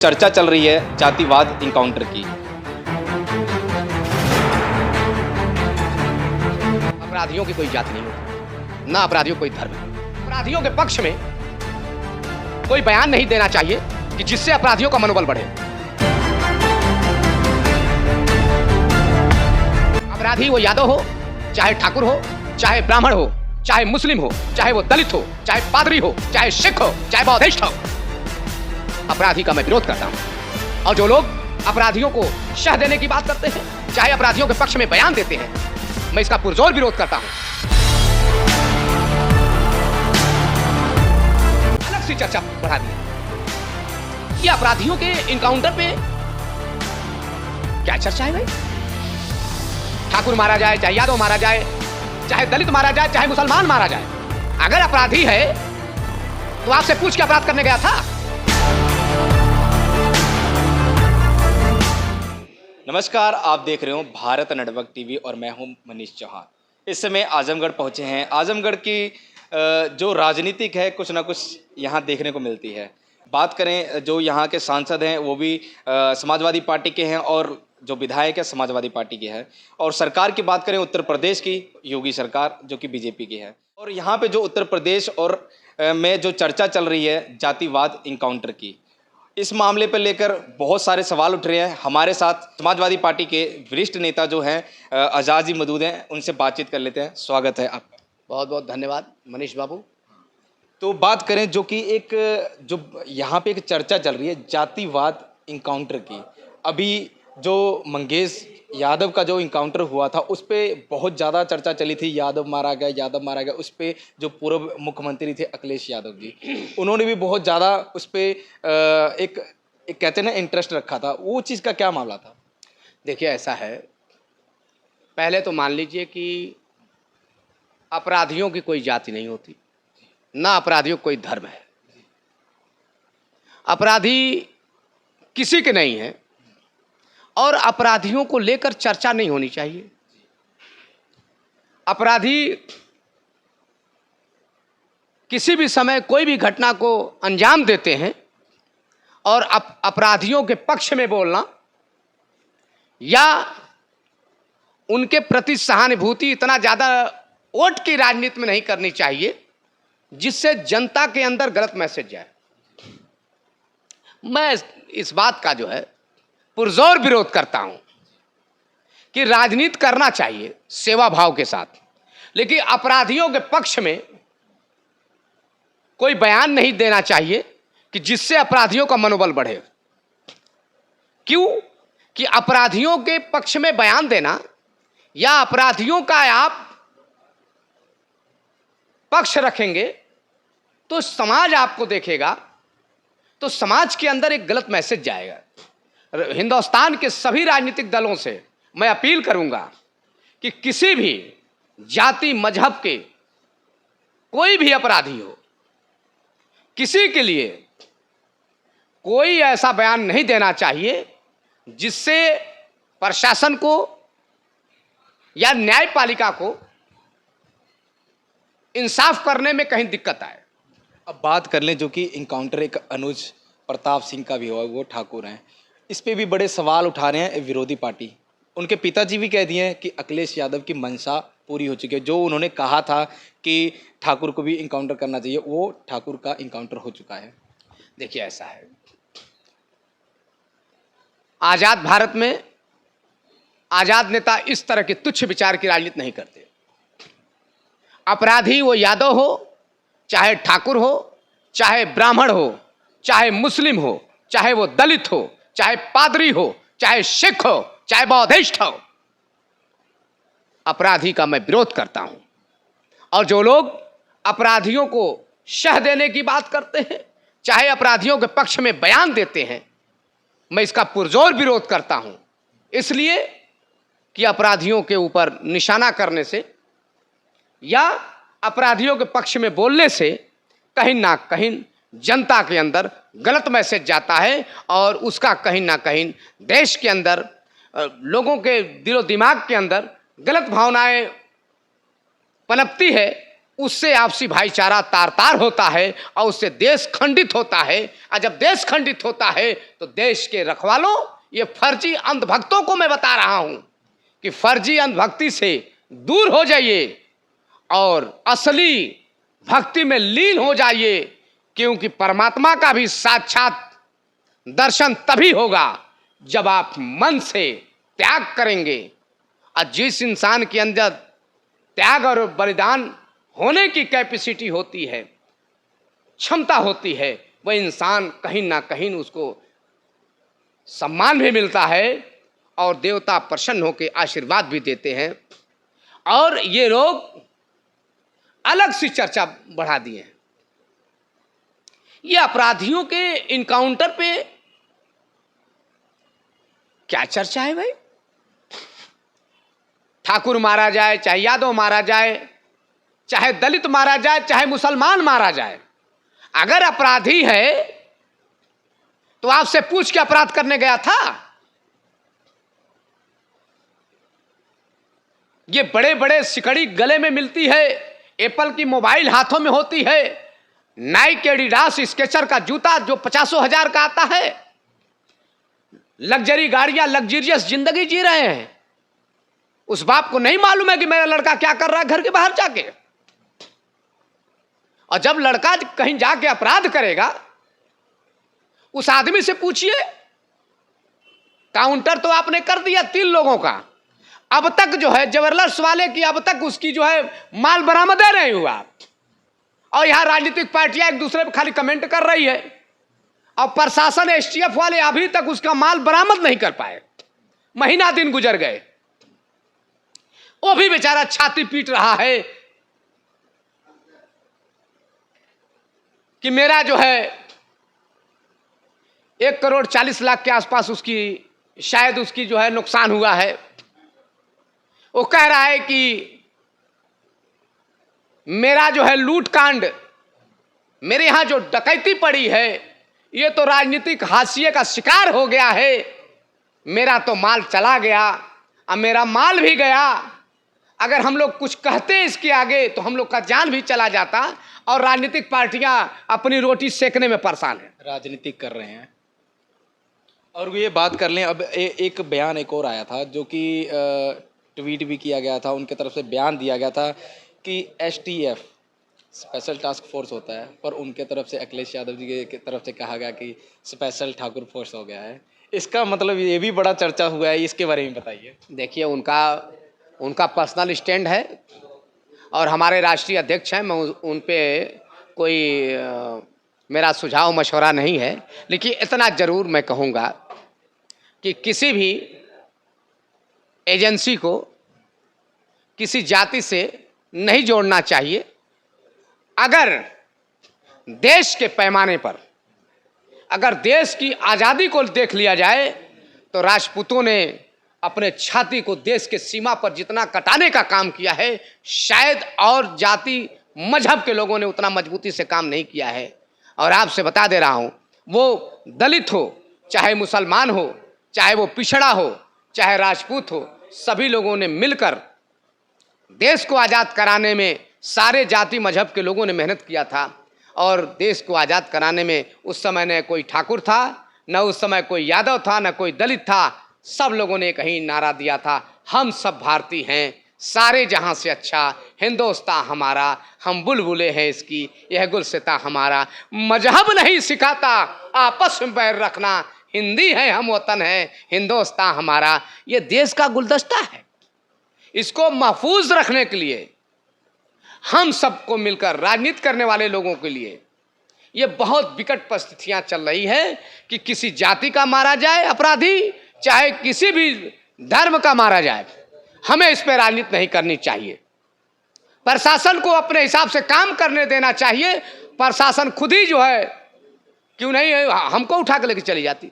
चर्चा चल रही है जातिवाद इनकाउंटर की। अपराधियों की कोई जाति नहीं होती, ना अपराधियों को कोई धर्म है। अपराधियों के पक्ष में कोई बयान नहीं देना चाहिए कि जिससे अपराधियों का मनोबल बढ़े। अपराधी वो यादव हो, चाहे ठाकुर हो, चाहे ब्राह्मण हो, चाहे मुस्लिम हो, चाहे वो दलित हो, चाहे पादरी हो, चाहे सिख हो, चाहे बौद्धिस्ट हो, अपराधी का मैं विरोध करता हूं। और जो लोग अपराधियों को शह देने की बात करते हैं, चाहे अपराधियों के पक्ष में बयान देते हैं, मैं इसका पुरजोर विरोध करता हूं। अलग सी चर्चा बढ़ा दी। ये अपराधियों के इनकाउंटर पे क्या चर्चा है भाई? ठाकुर मारा जाए, चाहे यादव मारा जाए, चाहे दलित मारा जाए, चाहे मुसलमान मारा जाए, अगर अपराधी है तो आपसे पूछ के अपराध करने गया था? नमस्कार, आप देख रहे हो भारत नेटवर्क टीवी और मैं हूं मनीष चौहान। इस समय आजमगढ़ पहुंचे हैं। आजमगढ़ की जो राजनीतिक है कुछ ना कुछ यहाँ देखने को मिलती है। बात करें जो यहाँ के सांसद हैं वो भी समाजवादी पार्टी के हैं और जो विधायक है समाजवादी पार्टी के हैं। और सरकार की बात करें उत्तर प्रदेश की योगी सरकार जो कि बीजेपी की है। और यहाँ पे जो उत्तर प्रदेश और में जो चर्चा चल रही है जातिवाद इनकाउंटर की, इस मामले पर लेकर बहुत सारे सवाल उठ रहे हैं। हमारे साथ समाजवादी पार्टी के वरिष्ठ नेता जो हैं आज़ाद जी मौजूद हैं, उनसे बातचीत कर लेते हैं। स्वागत है आपका। बहुत बहुत धन्यवाद मनीष बाबू। तो बात करें जो कि एक जो यहाँ पे एक चर्चा चल रही है जातिवाद इनकाउंटर की। अभी जो मंगेश यादव का जो इनकाउंटर हुआ था उस पर बहुत ज़्यादा चर्चा चली थी, यादव मारा गया। उस पर जो पूर्व मुख्यमंत्री थे अखिलेश यादव जी, उन्होंने भी बहुत ज़्यादा उस पर एक कहते हैं ना इंटरेस्ट रखा था। वो चीज़ का क्या मामला था? देखिए ऐसा है, पहले तो मान लीजिए कि अपराधियों की कोई जाति नहीं होती, ना अपराधियों को कोई धर्म है। अपराधी किसी के नहीं है और अपराधियों को लेकर चर्चा नहीं होनी चाहिए। अपराधी किसी भी समय कोई भी घटना को अंजाम देते हैं और अपराधियों के पक्ष में बोलना या उनके प्रति सहानुभूति इतना ज़्यादा वोट की राजनीति में नहीं करनी चाहिए जिससे जनता के अंदर गलत मैसेज जाए। मैं इस बात का जो है पुरजोर विरोध करता हूं कि राजनीति करना चाहिए सेवा भाव के साथ, लेकिन अपराधियों के पक्ष में कोई बयान नहीं देना चाहिए कि जिससे अपराधियों का मनोबल बढ़े। क्यों कि अपराधियों के पक्ष में बयान देना या अपराधियों का आप पक्ष रखेंगे तो समाज आपको देखेगा, तो समाज के अंदर एक गलत मैसेज जाएगा। हिंदुस्तान के सभी राजनीतिक दलों से मैं अपील करूंगा कि किसी भी जाति मजहब के कोई भी अपराधी हो, किसी के लिए कोई ऐसा बयान नहीं देना चाहिए जिससे प्रशासन को या न्यायपालिका को इंसाफ करने में कहीं दिक्कत आए। अब बात कर लें जो कि इनकाउंटर एक अनुज प्रताप सिंह का भी हुआ, वो ठाकुर हैं। इस पे भी बड़े सवाल उठा रहे हैं विरोधी पार्टी। उनके पिताजी भी कह दिए हैं कि अखिलेश यादव की मंशा पूरी हो चुकी है। जो उन्होंने कहा था कि ठाकुर को भी इनकाउंटर करना चाहिए, वो ठाकुर का इनकाउंटर हो चुका है। देखिए ऐसा है, आजाद भारत में आजाद नेता इस तरह के तुच्छ विचार की राजनीति नहीं करते। अपराधी वो यादव हो, चाहे ठाकुर हो, चाहे ब्राह्मण हो, चाहे मुस्लिम हो, चाहे वो दलित हो, चाहे पादरी हो, चाहे सिख हो, चाहे बौद्धिस्ट हो, अपराधी का मैं विरोध करता हूं। और जो लोग अपराधियों को शह देने की बात करते हैं, चाहे अपराधियों के पक्ष में बयान देते हैं, मैं इसका पुरजोर विरोध करता हूं। इसलिए कि अपराधियों के ऊपर निशाना करने से या अपराधियों के पक्ष में बोलने से कहीं ना कहीं जनता के अंदर गलत मैसेज जाता है और उसका कहीं ना कहीं देश के अंदर लोगों के दिलो दिमाग के अंदर गलत भावनाएं पनपती है। उससे आपसी भाईचारा तार तार होता है और उससे देश खंडित होता है। और जब देश खंडित होता है तो देश के रखवालों, ये फर्जी अंधभक्तों को मैं बता रहा हूं कि फर्जी अंधभक्ति से दूर हो जाइए और असली भक्ति में लीन हो जाइए, क्योंकि परमात्मा का भी साक्षात दर्शन तभी होगा जब आप मन से त्याग करेंगे। और जिस इंसान के अंदर त्याग और बलिदान होने की कैपेसिटी होती है, क्षमता होती है, वह इंसान कहीं ना कहीं उसको सम्मान भी मिलता है और देवता प्रसन्न होकर आशीर्वाद भी देते हैं। और ये लोग अलग सी चर्चा बढ़ा दिए हैं। ये अपराधियों के इनकाउंटर पे क्या चर्चा है भाई? ठाकुर मारा जाए, चाहे यादव मारा जाए, चाहे दलित मारा जाए, चाहे मुसलमान मारा जाए, अगर अपराधी है तो आपसे पूछ के अपराध करने गया था? ये बड़े बड़े सिकड़ी गले में मिलती है, एप्पल की मोबाइल हाथों में होती है, नाइक एडिडास स्केचर का जूता जो 50,000 का आता है, लग्जरी गाड़ियां, लग्जरियस जिंदगी जी रहे हैं। उस बाप को नहीं मालूम है कि मेरा लड़का क्या कर रहा है घर के बाहर जाके। और जब लड़का कहीं जाके अपराध करेगा, उस आदमी से पूछिए, काउंटर तो आपने कर दिया 3 लोगों का, अब तक जो है जबरदस्त वाले की अब तक उसकी जो है माल बरामद नहीं हुआ। और यहां राजनीतिक पार्टियां एक दूसरे पे खाली कमेंट कर रही है और प्रशासन एसटीएफ वाले अभी तक उसका माल बरामद नहीं कर पाए। महीना दिन गुजर गए, वो भी बेचारा छाती पीट रहा है कि मेरा जो है 1,40,00,000 के आसपास उसकी शायद उसकी जो है नुकसान हुआ है। वो कह रहा है कि मेरा जो है लूट कांड, मेरे यहां जो डकैती पड़ी है, ये तो राजनीतिक हाशिए का शिकार हो गया है। मेरा तो माल चला गया, अब मेरा माल भी गया। अगर हम लोग कुछ कहते इसके आगे तो हम लोग का जान भी चला जाता। और राजनीतिक पार्टियां अपनी रोटी सेकने में परेशान है, राजनीतिक कर रहे हैं। और ये बात कर लें, अब एक बयान एक और आया था जो कि ट्वीट भी किया गया था, उनके तरफ से बयान दिया गया था कि एसटीएफ स्पेशल टास्क फोर्स होता है, पर उनके तरफ से अखिलेश यादव जी की तरफ से कहा गया कि स्पेशल ठाकुर फोर्स हो गया है। इसका मतलब ये भी बड़ा चर्चा हुआ है, इसके बारे में बताइए। देखिए, उनका पर्सनल स्टैंड है और हमारे राष्ट्रीय अध्यक्ष हैं। मैं उन पे कोई मेरा सुझाव मशवरा नहीं है, लेकिन इतना ज़रूर मैं कहूँगा कि किसी भी एजेंसी को किसी जाति से नहीं जोड़ना चाहिए। अगर देश के पैमाने पर, अगर देश की आज़ादी को देख लिया जाए तो राजपूतों ने अपने छाती को देश के सीमा पर जितना कटाने का काम किया है, शायद और जाति मजहब के लोगों ने उतना मजबूती से काम नहीं किया है। और आपसे बता दे रहा हूँ, वो दलित हो, चाहे मुसलमान हो, चाहे वो पिछड़ा हो, चाहे राजपूत हो, सभी लोगों ने मिलकर देश को आज़ाद कराने में सारे जाति मजहब के लोगों ने मेहनत किया था। और देश को आज़ाद कराने में उस समय न कोई ठाकुर था, न उस समय कोई यादव था, न कोई दलित था। सब लोगों ने कहीं नारा दिया था, हम सब भारतीय हैं, सारे जहां से अच्छा हिंदुस्तान हमारा, हम बुलबुले हैं इसकी, यह गुलसिता हमारा। मजहब नहीं सिखाता आपस में बैर रखना, हिंदी है हम वतन है, हिंदुस्तान हमारा। ये देश का गुलदस्ता है, इसको महफूज रखने के लिए हम सबको मिलकर, राजनीति करने वाले लोगों के लिए ये बहुत विकट परिस्थितियां चल रही है कि किसी जाति का मारा जाए अपराधी, चाहे किसी भी धर्म का मारा जाए, हमें इस पर राजनीति नहीं करनी चाहिए। प्रशासन को अपने हिसाब से काम करने देना चाहिए। प्रशासन खुद ही जो है क्यों नहीं है, हमको उठा के लेके चली जाती।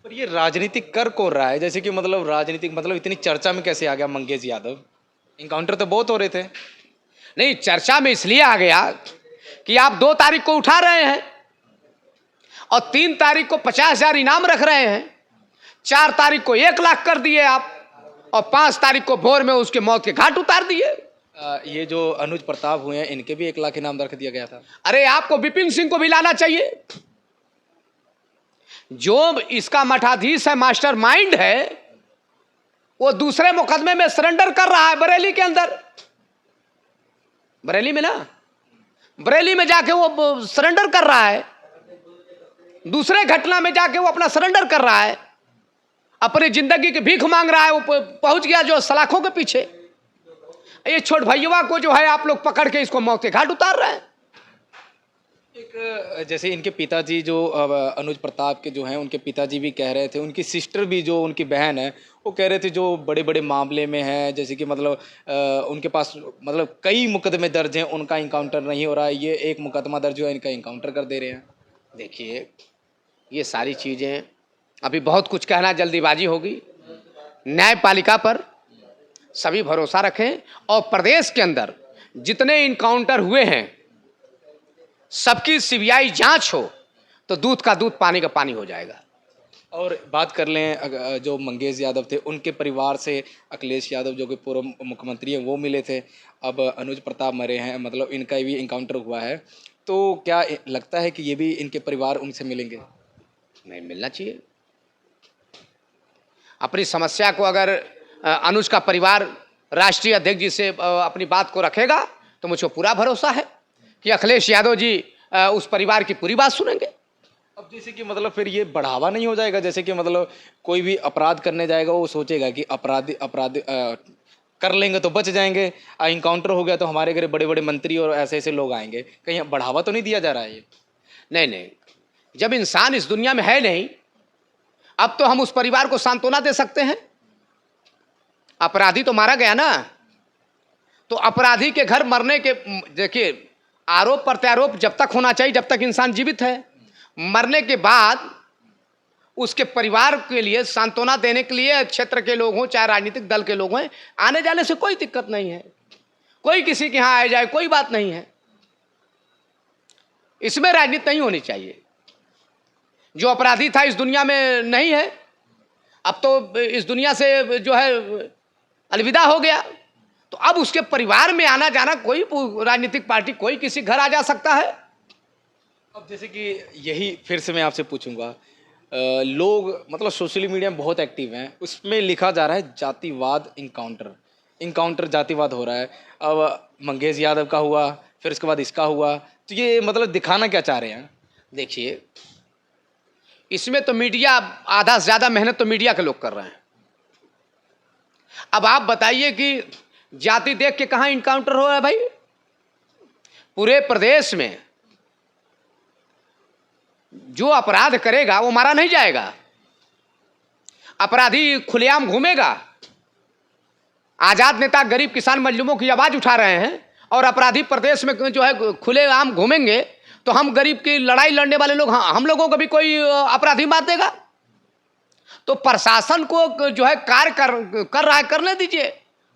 पर ये राजनीतिक कर कौन रहा है? जैसे कि मतलब राजनीतिक मतलब इतनी चर्चा में कैसे आ गया मंगेश यादव? इनकाउंटर तो बहुत हो रहे थे। नहीं, चर्चा में इसलिए आ गया कि आप 2 तारीख को उठा रहे हैं और 3 तारीख को 50,000 इनाम रख रहे हैं, 4 तारीख को 1 लाख कर दिए आप, और 5 तारीख को भोर में उसके मौत के घाट उतार दिए। ये जो अनुज प्रताप हुए हैं इनके भी 1 लाख इनाम रख दिया गया था। अरे आपको विपिन सिंह को भी लाना चाहिए। जो इसका मठाधीश है, मास्टर माइंड है, वो दूसरे मुकदमे में सरेंडर कर रहा है बरेली के अंदर। बरेली में ना, बरेली में जाके वो सरेंडर कर रहा है, दूसरे घटना में जाके वो अपना सरेंडर कर रहा है, अपनी जिंदगी की भीख मांग रहा है। वो पहुंच गया जो सलाखों के पीछे। ये छोट भैया को जो है आप लोग पकड़ के इसको मौत के घाट उतार रहे हैं। एक जैसे इनके पिताजी जो अनुज प्रताप के जो हैं उनके पिताजी भी कह रहे थे, उनकी सिस्टर भी जो उनकी बहन है वो कह रहे थे जो बड़े बड़े मामले में है, जैसे कि मतलब उनके पास मतलब कई मुकदमे दर्ज हैं, उनका इनकाउंटर नहीं हो रहा है, ये एक मुकदमा दर्ज हुआ है इनका इनकाउंटर कर दे रहे हैं। देखिए ये सारी चीज़ें अभी बहुत कुछ कहना जल्दीबाजी होगी। न्यायपालिका पर सभी भरोसा रखें और प्रदेश के अंदर जितने इनकाउंटर हुए हैं सबकी सीबीआई जांच हो तो दूध का दूध पानी का पानी हो जाएगा। और बात कर लें जो मंगेश यादव थे उनके परिवार से अखिलेश यादव जो कि पूर्व मुख्यमंत्री हैं वो मिले थे, अब अनुज प्रताप मरे हैं, मतलब इनका भी इनकाउंटर हुआ है, तो क्या लगता है कि ये भी इनके परिवार उनसे मिलेंगे? नहीं मिलना चाहिए। अपनी समस्या को अगर अनुज का परिवार राष्ट्रीय अध्यक्ष जी से अपनी बात को रखेगा तो मुझे पूरा भरोसा है कि अखिलेश यादव जी उस परिवार की पूरी बात सुनेंगे। अब जैसे कि मतलब फिर ये बढ़ावा नहीं हो जाएगा, जैसे कि मतलब कोई भी अपराध करने जाएगा वो सोचेगा कि अपराधी कर लेंगे तो बच जाएंगे, इनकाउंटर हो गया तो हमारे घर बड़े बड़े मंत्री और ऐसे ऐसे लोग आएंगे, कहीं बढ़ावा तो नहीं दिया जा रहा है ये? नहीं नहीं, जब इंसान इस दुनिया में है नहीं अब तो हम उस परिवार को सांत्वना दे सकते हैं। अपराधी तो मारा गया ना, तो अपराधी के घर मरने के, देखिए आरोप प्रत्यारोप जब तक होना चाहिए जब तक इंसान जीवित है, मरने के बाद उसके परिवार के लिए सांत्वना देने के लिए क्षेत्र के लोग हों चाहे राजनीतिक दल के लोग हों, आने जाने से कोई दिक्कत नहीं है, कोई किसी के यहाँ आ जाए कोई बात नहीं है, इसमें राजनीति नहीं होनी चाहिए। जो अपराधी था इस दुनिया में नहीं है, अब तो इस दुनिया से जो है अलविदा हो गया, तो अब उसके परिवार में आना जाना कोई राजनीतिक पार्टी कोई किसी घर आ जा सकता है। अब जैसे कि यही फिर से मैं आपसे पूछूंगा, लोग मतलब सोशल मीडिया में बहुत एक्टिव हैं, उसमें लिखा जा रहा है जातिवाद इनकाउंटर जातिवाद हो रहा है। अब मंगेश यादव का हुआ, फिर उसके बाद इसका हुआ, तो ये मतलब दिखाना क्या चाह रहे हैं? देखिए इसमें तो मीडिया आधा से ज़्यादा मेहनत तो मीडिया के लोग कर रहे हैं। अब आप बताइए कि जाति देख के कहाँ इनकाउंटर हो रहा है भाई? पूरे प्रदेश में जो अपराध करेगा वो मारा नहीं जाएगा, अपराधी खुलेआम घूमेगा। आजाद नेता गरीब किसान मजलूमों की आवाज उठा रहे हैं और अपराधी प्रदेश में जो है खुलेआम घूमेंगे तो हम गरीब की लड़ाई लड़ने वाले लोग, हम लोगों को भी कोई अपराधी मार देगा? तो प्रशासन को जो है कार्य कर रहा है करने दीजिए।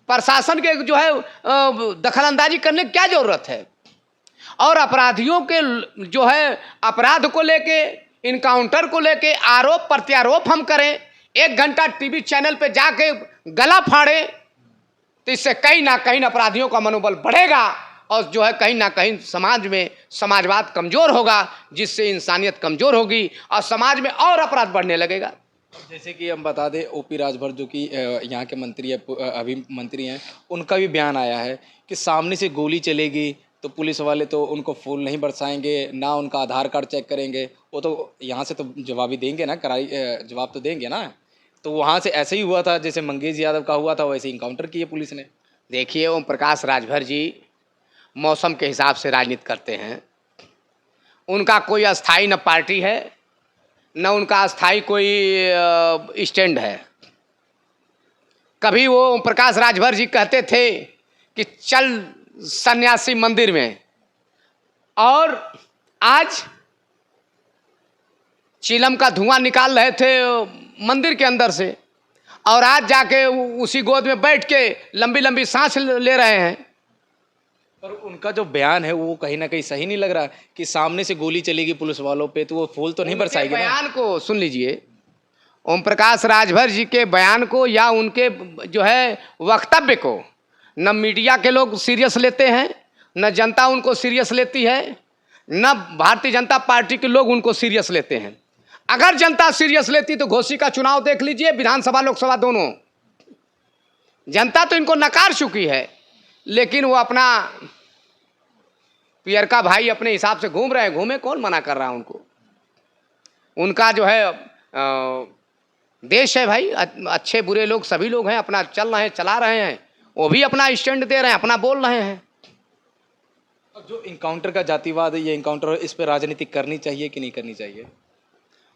प्रशासन के जो है दखलंदाजी करने की क्या जरूरत है? और अपराधियों के जो है अपराध को लेके, इनकाउंटर को लेके आरोप प्रत्यारोप हम करें, 1 घंटा टीवी चैनल पे जाके गला फाड़े, तो इससे कहीं ना कहीं अपराधियों का मनोबल बढ़ेगा और जो है कहीं ना कहीं समाज में समाजवाद कमजोर होगा, जिससे इंसानियत कमजोर होगी और समाज में और अपराध बढ़ने लगेगा। जैसे कि हम बता दें ओपी राजभर जो कि यहाँ के मंत्री है, अभी मंत्री हैं, उनका भी बयान आया है कि सामने से गोली चलेगी तो पुलिस वाले तो उनको फूल नहीं बरसाएंगे, ना उनका आधार कार्ड चेक करेंगे, वो तो यहाँ से तो जवाबी देंगे ना, जवाब तो देंगे ना। तो वहाँ से ऐसे ही हुआ था जैसे मंगेश यादव का हुआ था, वैसे इनकाउंटर किए पुलिस ने। देखिए ओम प्रकाश राजभर जी मौसम के हिसाब से राजनीति करते हैं, उनका कोई अस्थाई न पार्टी है न उनका अस्थाई कोई स्टैंड है। कभी वो ओम प्रकाश राजभर जी कहते थे कि चल सन्यासी मंदिर में, और आज चिलम का धुआं निकाल रहे थे मंदिर के अंदर से, और आज जाके उसी गोद में बैठ के लंबी लंबी सांस ले रहे हैं। पर उनका जो बयान है वो कहीं ना कहीं सही नहीं लग रहा कि सामने से गोली चलेगी पुलिस वालों पे तो वो फूल तो नहीं बरसाएगी। बयान को सुन लीजिए, ओम प्रकाश राजभर जी के बयान को या उनके जो है वक्तव्य को न मीडिया के लोग सीरियस लेते हैं, न जनता उनको सीरियस लेती है, न भारतीय जनता पार्टी के लोग उनको सीरियस लेते हैं। अगर जनता सीरियस लेती तो घोसी का चुनाव देख लीजिए, विधानसभा लोकसभा दोनों, जनता तो इनको नकार चुकी है, लेकिन वो अपना पियर का भाई अपने हिसाब से घूम रहे हैं। घूमे, कौन मना कर रहा है उनको? उनका जो है देश है भाई, अच्छे बुरे लोग सभी लोग हैं, अपना चल रहे हैं, चला रहे हैं, वो भी अपना स्टैंड दे रहे हैं, अपना बोल रहे हैं। अब जो इनकाउंटर का जातिवाद है, ये इनकाउंटर इस पर राजनीति करनी चाहिए कि नहीं करनी चाहिए?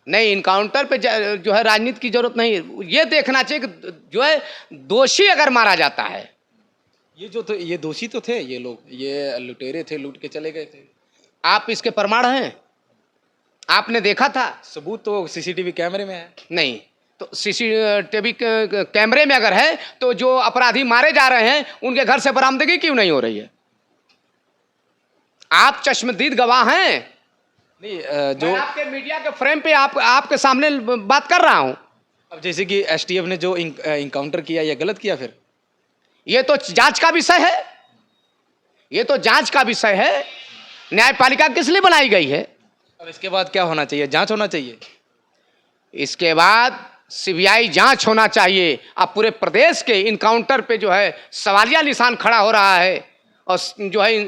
नहीं, इनकाउंटर पे जो है राजनीति की जरूरत नहीं है। ये देखना चाहिए कि जो है दोषी अगर मारा जाता है, ये दोषी तो थे, ये लोग, ये लुटेरे थे, लूट के चले गए थे। आप इसके प्रमाण हैं? आपने देखा था? सबूत तो सीसीटीवी कैमरे में है। नहीं, तो सीसीटीवी कैमरे में अगर है तो जो अपराधी मारे जा रहे हैं उनके घर से बरामदगी क्यों नहीं हो रही है? आप चश्मदीद गवाह हैं। नहीं, जो जो आपके मीडिया के फ्रेम पे आपके सामने बात कर रहा हूं। अब जैसे कि एसटीएफ ने जो इनकाउंटर किया, ये गलत किया? फिर ये तो जांच का विषय है, ये तो जांच का विषय है। न्यायपालिका किस लिए बनाई गई है? अब इसके बाद क्या होना चाहिए? जांच होना चाहिए। इसके बाद सीबीआई जांच होना चाहिए। अब पूरे प्रदेश के इनकाउंटर पे जो है सवालिया निशान खड़ा हो रहा है, और जो है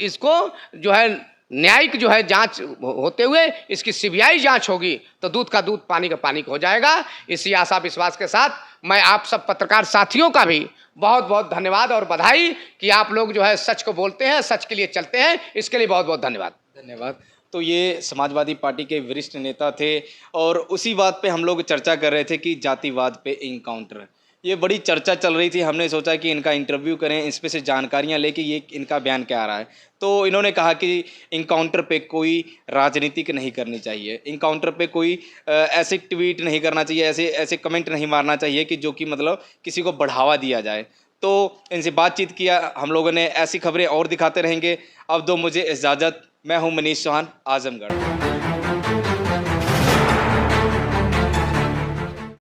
इसको जो है न्यायिक जो है जांच होते हुए इसकी सीबीआई जांच होगी तो दूध का दूध, पानी का पानी हो जाएगा। इसी आशा विश्वास के साथ मैं आप सब पत्रकार साथियों का भी बहुत बहुत धन्यवाद और बधाई कि आप लोग जो है सच को बोलते हैं, सच के लिए चलते हैं। इसके लिए बहुत बहुत धन्यवाद। धन्यवाद। तो ये समाजवादी पार्टी के वरिष्ठ नेता थे, और उसी बात पे हम लोग चर्चा कर रहे थे कि जातिवाद पे इनकाउंटर, ये बड़ी चर्चा चल रही थी। हमने सोचा कि इनका इंटरव्यू करें, इस पे से जानकारियां लेके ये इनका बयान क्या आ रहा है। तो इन्होंने कहा कि इनकाउंटर पे कोई राजनीतिक नहीं करनी चाहिए, इनकाउंटर पे कोई ऐसे ट्वीट नहीं करना चाहिए, ऐसे कमेंट नहीं मारना चाहिए कि जो कि मतलब किसी को बढ़ावा दिया जाए। तो इनसे बातचीत किया हम लोगों ने। ऐसी खबरें और दिखाते रहेंगे। अब दो मुझे इजाज़त। मैं हूं मनीष चौहान, आजमगढ़।